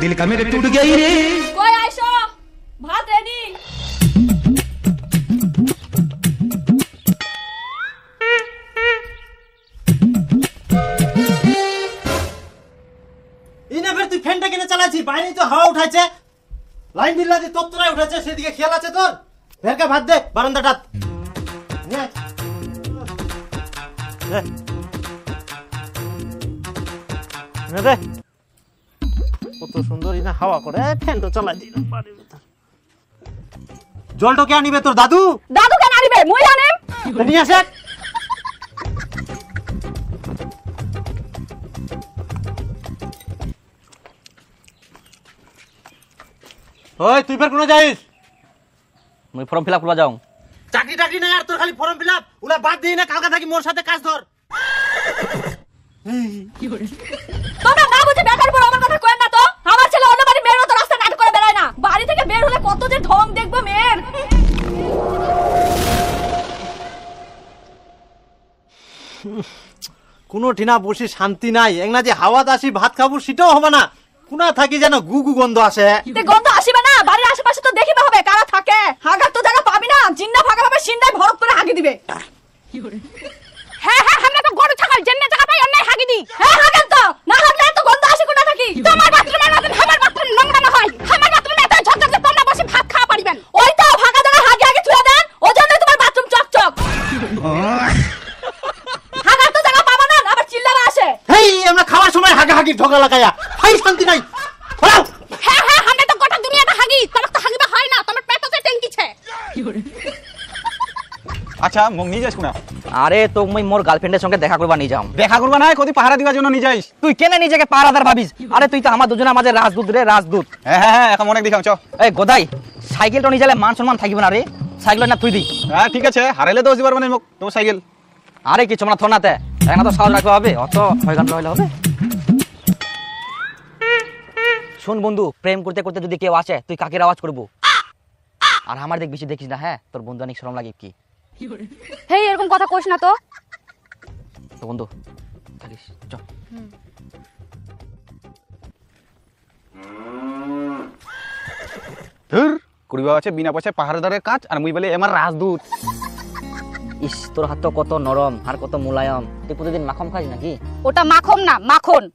दिल का मेरे टूट गई रे। কই আইছো, ভাত রেডি। ইনা ফের তুই ফ্যানটা কেন চালাচ্ছিস? বাইরে তো হাওয়া উঠাচ্ছে, লাইন বিল লাগে তত্তরায় উঠাচ্ছে, সেদিকে খেয়াল আছে তোর? ফেরকে ভাত দে বারান্দাটাত। দে কত সুন্দর ইনা হাওয়া করে, ফ্যান তো চালাই দিল। জলটা কে আনিবে তোর দাদু? দাদু কেন আনিবে, মুই আনিম। নিয়ে আসে। ওই তুই ফের কোন যাইস? মুই ফর্ম ফিল আপ করবা যাও। চাকরি টাকরি নাই আর তোর, খালি ফর্ম ফিল আপ। ওলা বাদ দিই না, কালকা থাকি মোর সাথে কাজ ধর। তোমরা না বুঝে বেকার পর আমার কথা কইন না তো। আমার ছেলে অন্য বাড়ি মেয়ের মতো রাস্তা নাটক করে বেড়ায় না। বাড়ি থেকে বের হলে কত যে ঢং দেখবো মেয়ের। কোনো ঠিনা বসে শান্তি নাই। একনা যে হাওয়া দাসি ভাত খাবো সেটাও হবে না। কোনা থাকি যেন গুগু গন্ধ আসে। তে গন্ধ আসিবে না, বাড়ির আশেপাশে তো দেখিবে হবে কারা থাকে। হাগার তো জায়গা পাবি না, জিন্না ফাঁকা ভাবে সিন্দায় ভরত করে হাগি দিবে। হ্যাঁ হ্যাঁ, আমরা তো গরু ছাগল জেন্না জায়গা পাই অন্যায় হাগি দি। হ্যাঁ হাগেন তো, না হাগলে তো গন্ধ আসি কোনা থাকি। তোমার বাথরুমের মতন আমার বাথরুম নোংরা না হয়। আমার বাথরুমে এত ঝকঝক যে তোমরা বসে ভাত খাওয়া পারিবেন। ওই তো ফাঁকা জায়গা হাগি হাগি ছুঁয়ে দেন, ওজন্যই তোমার বাথরুম চকচক। হাগার তো জায়গা পাবা না, আবার চিল্লাবা আসে। হেই আমরা খাওয়ার সময় হাগা হাগি ঢোকা লাগায়া হাই শান্তি নাই। হ্যাঁ হ্যাঁ, আমরা তো গোটা দুনিয়াটা হাগি, তোমার তো হাগিবা হয় না, তোমার পেটে যে ট্যাঙ্কি ছে। আচ্ছা মোক নিয়ে যাস কোনা? আরে তো মুই মোর গার্লফ্রেন্ডের সঙ্গে দেখা করবা নিয়ে যাও। দেখা করবা না, কদি পাহারা দিবার জন্য নিয়ে যাইস? তুই কেন নিজেকে পাহারাদার ভাবিস? আরে তুই তো আমার দুজনের মাঝে রাজদূত রে, রাজদূত। হ্যাঁ হ্যাঁ হ্যাঁ, এখন অনেক দেখাও চ। এই গোদাই, সাইকেলটা নিয়ে যালে মান সম্মান থাকিবে না রে। সাইকেল না তুই দি। হ্যাঁ ঠিক আছে, হারাইলে দোষ দিবার মানে মোক তোমার সাইকেল। আরে কিছু না থনাতে এখন তো সাহস রাখতে হবে, অত ভয় গান হইলে হবে? শোন বন্ধু, প্রেম করতে করতে যদি কেউ আসে তুই কাকের আওয়াজ করবো। আর আমার দেখ বেশি দেখিস না, হ্যাঁ তোর বন্ধু অনেক শরম লাগে কি। হেই এরকম কথা কইস না তো। তো বন্ধু থাকিস চ। ধুর করিবা আছে বিনা পয়সায় পাহারাদারের কাজ, আর মুই বলে আমার রাজদূত। ইস তোর হাত তো কত নরম আর কত মুলায়ম। তুই প্রতিদিন মাখন খাস নাকি? ওটা মাখন না, মাখন।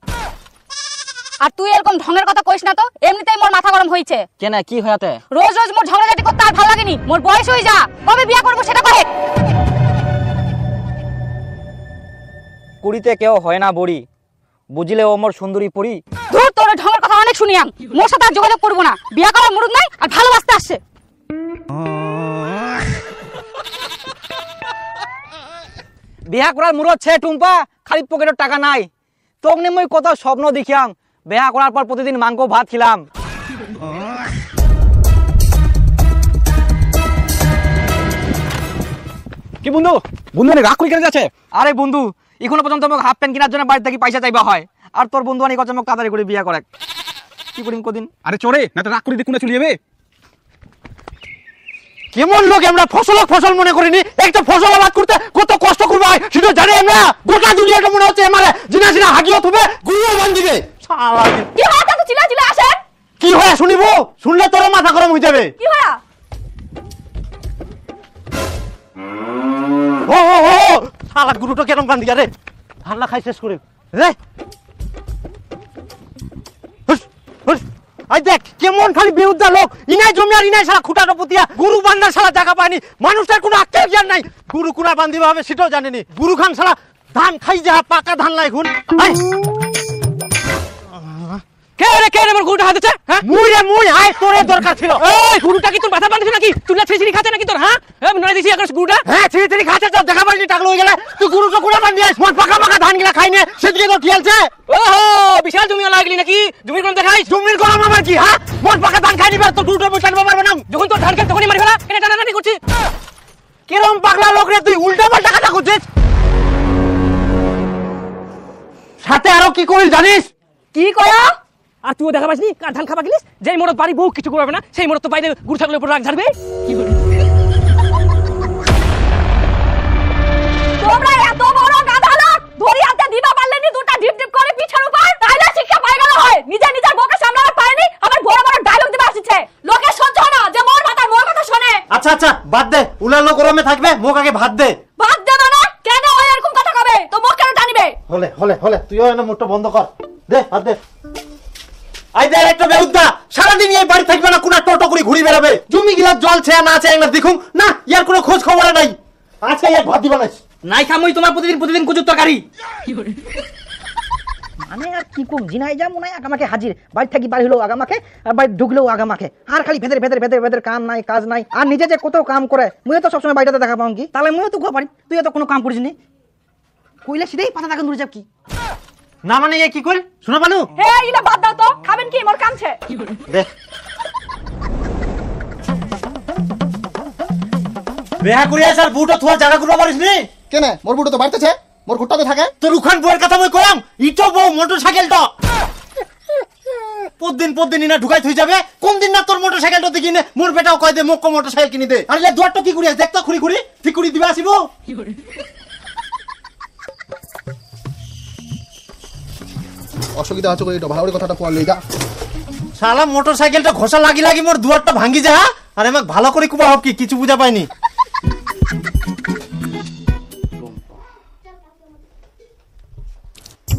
আর তুই এরকম ঢঙের কথা কইস না তো, এমনিতেই মোর মাথা গরম হইছে। কেন কি হয়াতে? রোজ রোজ মোর ঝগড়াঝাটি করতে আর ভালো লাগেনি। মোর বয়স হই যা, কবে বিয়া করব সেটা কহে। কুড়িতে কেউ হয় না বড়ি, বুঝলে ও মোর সুন্দরী পরি। ধুর, তোর ঢঙের কথা অনেক শুনিয়াম। মোর সাথে আর যোগাযোগ করব না। বিয়া করার মুরুদ নাই আর ভালোবাসতে আসছে। বিয়া করার মুরত ছে টুম্পা, খালি পকেটের টাকা নাই। তোকে মই কত স্বপ্ন দেখিয়াম, বিয়া করার পর প্রতিদিন মাংস ভাত খিলাম। কি বন্ধু, বন্ধু অনেক রাগ করে কেন যাচ্ছে? আরে বন্ধু, এখনো পর্যন্ত মোক হাফ প্যান্ট কেনার জন্য বাড়ি থেকে পয়সা চাইবা হয়, আর তোর বন্ধু অনেক কথা মোক তাড়াতাড়ি করে বিয়া করে। কি করিম কদিন? আরে চরে না তো রাগ করে দিয়ে কোনে চলে যাবে। কেমন লোক আমরা ফসল মনে করিনি। একটা ফসল আবাদ করতে কত কষ্ট করবো হয় সেটা জানি আমরা। গোটা দুনিয়াটা মনে হচ্ছে আমারে জিনা জিনা হাগিও থুবে গুড়িও বান্ধিবে। কি হয় এত চিল্লা চিল্লা আসেন? কি হয় শুনিব? শুনলে তোর মাথা গরম হয়ে যাবে। কি হয়? ও ও ও শালা গুরুটা কেন বান্ধিয়া রে? হাল্লা খাই শেষ করে রে। আই দেখ কেমন খালি বেউদ্দা লোক। ইনাই জমি আর ইনাই শালা খুঁটাটা পুতিয়া গুরু বান্ধার শালা জায়গা পায়নি। মানুষটার কোনো আক্কেল জ্ঞান নাই। গুরু কুনা বান্ধিবা হবে সেটাও জানেনি। গুরু খান শালা ধান খাই যা, পাকা ধান লাই খুন। কে রে মোর গুরুটা হাতেছে? হ্যাঁ মুই আই তোরে দরকার ছিল। এই গুরুটা কি তোর মাথা বাঁধছে নাকি? তুই না ছিড়ি খাতে নাকি তোর? হ্যাঁ নয় দিছি আকাশ গুরুটা। হ্যাঁ ছিড়ি খাতে তো দেখা পাইনি, টাকলো হয়ে গেলে। তুই গুরুটা কুনা বান্ধিয়াস? মোর পাকা পাকা ধান গিলা খাইনে সেদিকে তো খেলছে। ওহো, বিশাল জমি লাগলি নাকি? জমির কোন দেখাই? জমির গরম আমার কি? হ্যাঁ মোর পাকা ধান খাই নিবার তো গুরুটা বসান বাবার বানাম। যখন তোর ধান খেতে তখনই মারি ফেলা, এটা টানাটানি করছি। কিরম পাগলা লোক রে তুই, উল্টা পাল্টা কথা করছিস। সাথে আরো কি করিস জানিস? কি কয়া? আর তুইও দেখা পাসনি কার ধান খাবা গেলিস? যেই মোড়ত বাড়ি বউ কিছু করবে না, সেই মোড়ত তো বাইরে গুড় ছাগলের উপর রাগ ঝাড়বে। কি করে তোমরা এত বড় গাধা লোক, ধরি হাতে দিবা পারলেনি দুটা ডিপ ডিপ করে পিছের উপর, তাইলে শিক্ষা পাই গেল হয়। নিজে নিজের বউকে সামলাতে পারেনি, আচ্ছা আচ্ছা বাদ দে, উলালো গরমে থাকবে, মোক আগে ভাত দে। ভাত দেব না কেন? ওই এরকম কথা কবে তো মুখ কেন টানিবে? হলে হলে হলে তুইও এনে মুখটা বন্ধ কর, দে ভাত দে। আই দে একটা বেউদ্দা, সারাদিন এই বাড়ি থাকবে না, কোনা টোটো করে ঘুরি বেড়াবে, জমি গিলা জল ছেয়া না আছে একবার দেখুন না, ইয়ার কোনো খোঁজ খবর নাই। আজকে এক ভাত দিবা নাই, নাই খামই তোমার প্রতিদিন কুচুর তরকারি। মানে আর কি কম জিনাই যা মনে হয় আগামাকে হাজির, বাড়ি থাকি বাড়ি হলেও আগামাকে আর বাড়ি ঢুকলেও আগামাকে, আর খালি ভেতরে ভেতরে ভেতরে ভেতরে কাম নাই কাজ নাই, আর নিজে যে কত কাম করে মুইও তো সবসময় বাড়িটাতে দেখা পাও কি, তাহলে মুইও তো ঘুয়া পারি, তুই তো কোনো কাম করিস নি, কইলে সিধেই পাতা টাকা ধরে যাব কি না মানে এ কি কইল শোনা পানু? হে ইলা বাদ দাও তো, খাবেন কি? মোর কামছে। দে বেহা করি আসার বুটো থোয়া জায়গা গুলো পারিস নি কেন মোর বুটো তো বাড়তেছে, মোর ঘুরটাতে থাকে। তোর উখান বউয়ের কথা মই কলাম, ইটো বউ মোটরসাইকেলটা প্রতিদিন ইনা ঢুকাই থই যাবে, কোন দিন না তোর মোটরসাইকেলটা দেখি নে মোর বেটাও কয় দে মোক মোটরসাইকেল কিনি দে, আরে দুয়ারটা কি করি দেখ তো, খুরি খুরি ঠিক করে দিবা আসিব। অসুবিধা আছে এটা ভালো করে কথাটা কোয়া লই যা। শালা মোটরসাইকেলটা ঘষা লাগি লাগি মোর দুয়ারটা ভাঙ্গি যা, আর আমাক ভালো করে কুবা হব কি কিছু বুঝা পাইনি।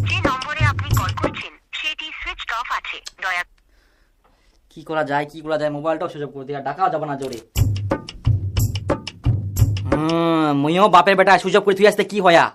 যে নম্বরে আপনি কল করছেন সেটি সুইচড অফ আছে, দয়া কি করা যায় মোবাইলটাও সুযোগ করে দিয়া, ডাকাও যাব না জোরে। মুইও বাপের বেটা সুযোগ করে তুই আসতে কি হয়া।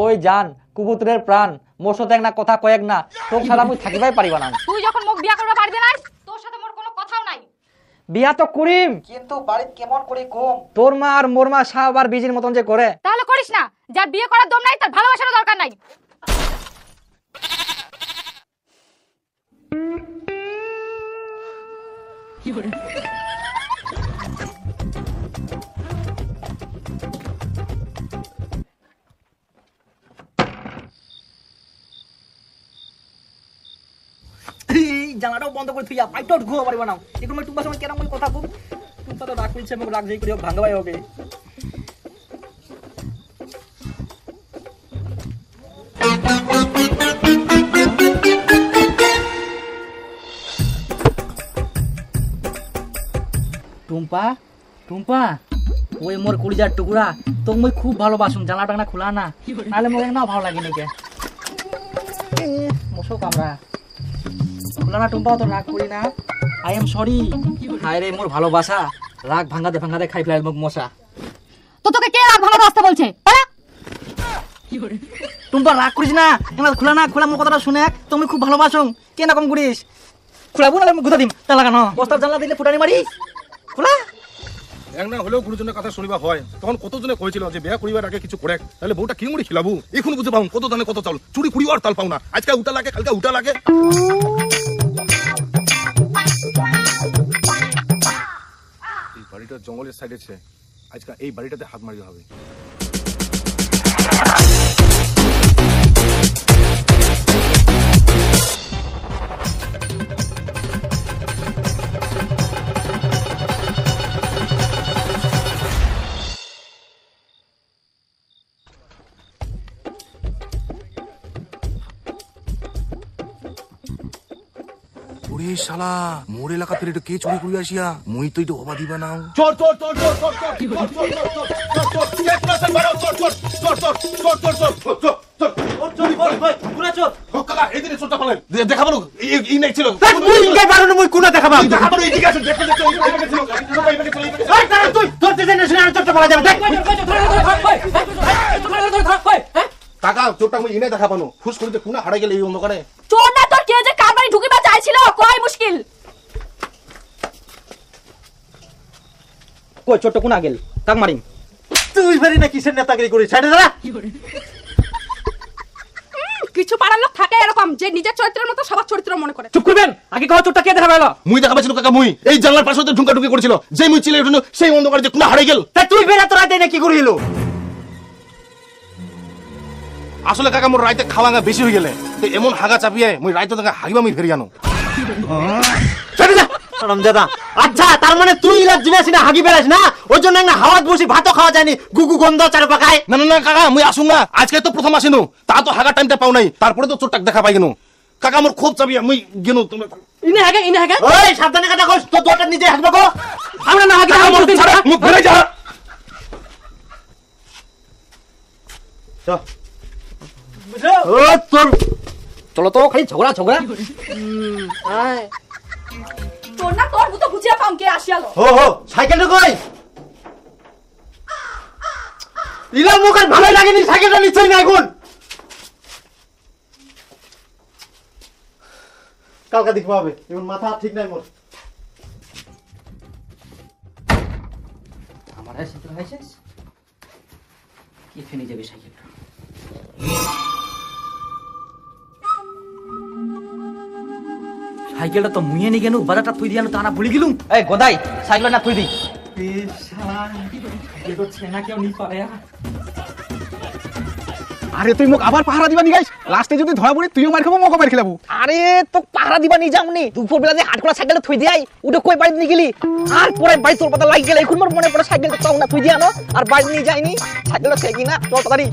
ওই জান কুবুতরের প্রাণ, মোর সাথে এক না কথা কয়েক না, তোর ছাড়া মুই থাকিবাই পারিবা না। তুই যখন মুখ বিয়া করবা পারবি না, তোর সাথে মোর কোনো কথাও নাই। বিয়া তো করিম, কিন্তু বাড়িতে কেমন করে কম তোর মা আর মোর মা সাব আর বিজির মতন যে করে। তাহলে করিস না, যার বিয়ে করার দম নাই তার ভালোবাসার দরকার নাই। জানাটাও বন্ধ করে থুইয়া পাইটাও ঘুমা পারিবা না, এখন মই টুম্পার সময় কেন মই কথা কম, টুম্পা তো রাগ কইছে, মোক রাগ যাই করি ভাঙাবাই হবে। টুম্পা টুম্পা ওই মোর কুড়িজার টুকুরা, তো মই খুব ভালোবাসুম, জানা টানা খোলা না, নাহলে মোর না ভালো লাগে নাকি মশো কামড়া খোলা না। টুম্পা তো রাগ করি না, আই এম সরি। হায় রে মোর ভালোবাসা, রাগ ভাঙাতে ভাঙাতে খাই ফেলাই মোক মশা। তো তোকে কে রাগ ভাঙাতে আসতে বলছে? টুম্পা রাগ করিস না, এবার খোলা না, খোলা মোর কথাটা শুনে, তুমি খুব ভালোবাসুম, কে না কম করিস, খোলাবো নাহলে গুতা দিম তা লাগানো, বস্তার জানলা দিলে ফুটানি মারি খোলা। এক না হলেও গুরুজনের কথা শুনিবা হয়, তখন কতজনে কইছিল যে বিয়া করিবার আগে কিছু করে, তাহলে বউটা কি মুড়ি খিলাবো, এখন বুঝে পাও কত দানে কত চাউল, চুরি কুড়ি আর তাল পাও না, আজকে উটা লাগে কালকে উটা লাগে। এই বাড়িটা জঙ্গলের সাইডে আছে, আজকে এই বাড়িটাতে হাত মারিতে হবে। ওরে শালা মোর এলাকাতে এটা কে চুরি করে আসিয়া, মুই তো এটা হবা দিবা নাও। চোর চোর চোর চোর চোর চোর চোর চোর চোর চোর কে পুরাছেন বাড়াও, চোর চোর চোর চোর চোর চোর চোর চোর চোর চোর ও চোরি বল ভাই পুরা চোর ও কাকা এদিকে চোরটা পালেন দেখাবো এই নাই ছিল মুই ইনকে পারুন, মুই কোনা দেখাবা দেখাবো এদিকে আসুন, দেখো দেখো এইদিকে ছিল এইদিকে ছিল এই তারা তুই তোর জেনে শুনে আর চোরটা পালা যাবে দেখ। কাকা চোরটা মুই ইনে দেখাবানো, ফুস করিতে কোনা হারাই গেলে এই অন্ধকারে। চোর না তোর কে যে কার বাড়ি ঢুকিবা চাইছিল, কই মুশকিল। কই ছোট্ট কোনা গেল কাক মারিম, তুই ভেরি না কিসের নেতাগিরি করিস, সাইডে দাঁড়া। কিছু পাড়ার লোক থাকে এরকম যে নিজের চরিত্রের মতো সবার চরিত্র মনে করে। চুপ করবেন, আগে কও চোরটা কে দেখা পেলো। মুই দেখাবাছিল কাকা, মুই এই জানলার পাশে ঢুকা ঢুকি করেছিল, যেই মুই ছিলে উঠলো সেই অন্ধকারে যে কোনা হারাই গেল। তা তুই বেরা তোর রাতে না কি করিল? আসলে কাকা মোর রাইতে খাওয়া বেশি হয়ে গেলে তো এমন হাগা চাপিয়ে মুই রাইতে হাগিবা মুই ফেরি আনো। চলে যা হারামজাদা। আচ্ছা তার মানে তুই ইলাজ জিনিস না হাগি বেড়াস না, ওই জন্য না হাওয়াত বসি ভাতও খাওয়া যায়নি, গুগু গন্ধ চার পাকায়। না না না কাকা মুই আসুন না, আজকে তো প্রথম আসিনু, তা তো হাগার টাইমটা পাও নাই, তারপরে তো চোরটাক দেখা পাই গেনু। কাকা মোর খুব চাবি, মুই গেনু। তুমি ইনে হাগে ওই সাবধানে কথা কইস, তো তোরটা নিজে হাগবে গো। আমরা না হাগে কাকা মোর ছাড়া মুখ ঘুরে যা। ও তোর চলো তো খালি ঝগড়া ঝগড়া। তোর না তোর ভূত বুঝিয়া পাম কে আসিয়ালো। হো হো সাইকেলটা কই? ইলা মুখের ভালোই লাগেনি, সাইকেলটা নিশ্চয়ই না এখন। কালকা দেখবো হবে, এখন মাথা ঠিক নাই মোর। আমার সাইকেল হয়েছে কি ফেনে যাবে সাইকেলটা। সাইকেলটা তো মুইয়ে নি কেন, বাজারটা থুই দিয়ানো তা না ভুলে গেলুম। এই গদাই সাইকেল না থুই দি। আরে তুই মোক আবার পাহারা দিবা নি গাইস, লাস্টে যদি ধরা পড়ি তুইও মার খাবো মকো মার খেলাবো। আরে তো পাহারা দিবা নি যামনি, দুপুর বেলা যে হাট করা সাইকেলটা থুই দিয়াই উঠে কই বাড়ি নিয়ে গেলি। আর পরে বাড়ি তোর পাতা লাগি গেল, এখন মোর মনে পড়ে সাইকেলটা তাও না থুই দিয়ানো, আর বাড়ি নিয়ে যাইনি। সাইকেলটা ছেকি না চল তাড়াতাড়ি।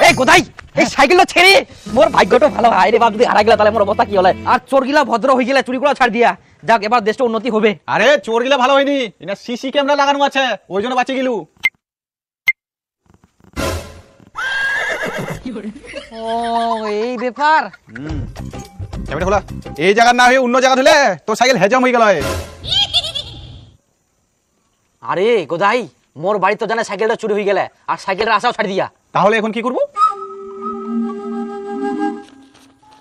এই গদাই এই সাইকেলটা ছেড়ে মোর ভাগ্যটা ভালো হয় রে বাপ, যদি হারা গেলা তাহলে মোর অবস্থা কি হলে। আর চোর গিলা ভদ্র হয়ে গেলে চুরি করা ছাড় দিয়া যাক, এবার দেশটা উন্নতি হবে। আরে চোর গিলা ভালো হয়নি, এটা সিসি ক্যামেরা লাগানো আছে, ওই জন্য বাঁচে গেলু। ও এই ব্যাপার। ক্যামেরা খোলা, এই জায়গা না হয়ে অন্য জায়গা হলে তোর সাইকেল হেজাম হয়ে গেল। আরে গদাই মোর বাড়ি তো জানে সাইকেলটা চুরি হয়ে গেলে, আর সাইকেলটা আসাও ছাড় দিয়া। তাহলে এখন কি করবো?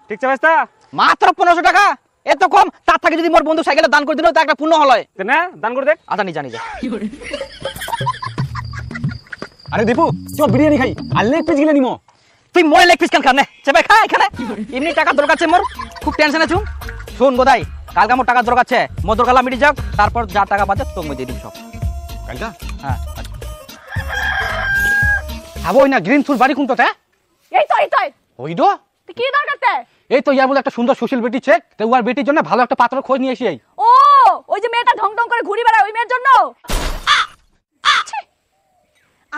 ঠিক আছে ভাইস্তা, মাত্র 1500 টাকা, এত কম। তার থেকে যদি মোর বন্ধু সাইকেলটা দান করে দিল তা একটা পূর্ণ হলো। না দান করে দেখ। আচ্ছা নিজা নিজা। আরে দীপু চল বিরিয়ানি খাই, আর লেগ পিস গিলে নিমো। তুই মোর লেগ পিস কেন খানে চেবে খা এখানে, এমনি টাকা দরকার আছে মোর, খুব টেনশন আছু। শুন গোদাই কালকে মোর টাকা দরকার আছে, মোর দরকার মিটি যাক, তারপর যা টাকা বাজে তোকে মই দিয়ে দিম সব। কালকা হ্যাঁ আবই না গ্রিন ফুল বাড়ি কোনটা? এই তো ওই দো তো কি দরকার তে? এই তো ইয়ার বলে একটা সুন্দর সুশীল বেটি চেক, তো ওর বেটির জন্য ভালো একটা পাত্র খোঁজ নিয়ে এসি। ও ওই যে মেয়েটা ঢং ঢং করে ঘুরি বেড়ায়, ওই মেয়ের জন্য। ছি!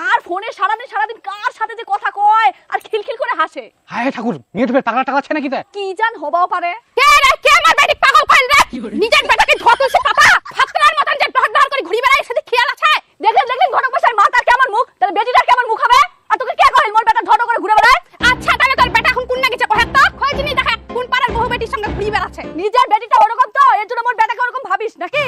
আর ফোনে সারাদিন কার সাথে যে কথা কয় আর খিলখিল করে হাসে। হায় ঠাকুর মেয়ে ঢুকে টাকা টাকা আছে নাকি? তা কি জান হবাও পারে। কে রে কে আমার বেটি পাগল কইল রে? নিজের বেটাকে ধরতেছে পাপা, ফাতরার মতন যে ঢক ঢক করে ঘুরি বেড়ায়, সেটা খেয়াল আছে? দেখলেন ঘটক বসায় মাথা কেমন মুখ, তাহলে বেটিটার কেমন মুখ হবে? আর তোকে কে কইল মোর বেটা ঢক করে ঘুরে বেড়ায়? আচ্ছা তাহলে তোর বেটা এখন কোন না গেছে কহে তো, খোঁজ নি দেখা কোন পাড়ার বহু বেটির সঙ্গে ঘুরি বেড়াচ্ছে। নিজের বেটিটা ওরকম তো, এর জন্য মোর বেটাকে ওরকম ভাবিস নাকি?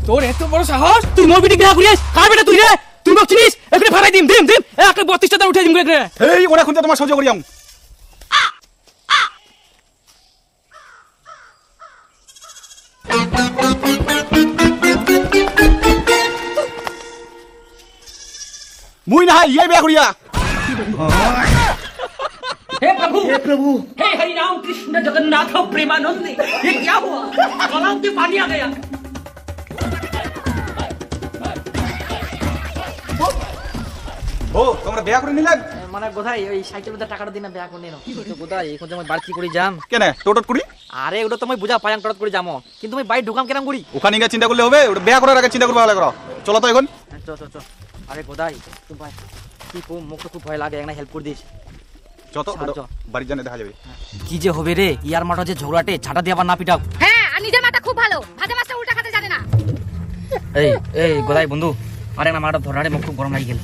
তোর এত বড় সাহস, তুই মোর বিটি বিয়া করিস? কার বেটা তুই রে? তুই মোক চিনিস? এখানে ভাড়াই দিম একটা 32 টাকা উঠে দিম রে। এই ওরা খুঁজে তোমার সহ্য করিয়াম। মুই না ইয়ে বিয়া করিয়া। हे प्रभु हे हरि राम कृष्ण जगन्नाथ प्रेमानंद, ये क्या हुआ? गलाव में पानी आ गया। ও তোমরা বিয়া করে নিলে? মানে গোদাই ওই সাইকেলটা টাকাটা দিনা বিয়া করে নিনো। তো গোদাই এখন যে মই বাড়তি করে যাম কেন টোটট করি? আরে ওটা তো মই বুঝা পায়ান টট করে যামো, কিন্তু মই বাড়ি ঢুকাম কেন করি? ওখানে গিয়ে চিন্তা করলে হবে? ওটা বিয়া করার আগে চিন্তা করবা লাগা। চলো তো এখন। চ চ চ। আরে গোদাই তুই ভাই কি কো, মোক তো খুব ভয় লাগে, একটা হেল্প করে দিস। যত বাড়ি জানে দেখা যাবে। কি যে হবে রে, ইয়ার মাঠে যে ঝগড়াটে ছাটা দিয়ে আবার না পিটাও। হ্যাঁ আর নিজের মাথা খুব ভালো, ভাজা মাছটা উল্টা খেতে জানে না। এই এই গোদাই বন্ধু, আরে না মাঠে ধরাড়ে মোক খুব গরম লাগি গেল।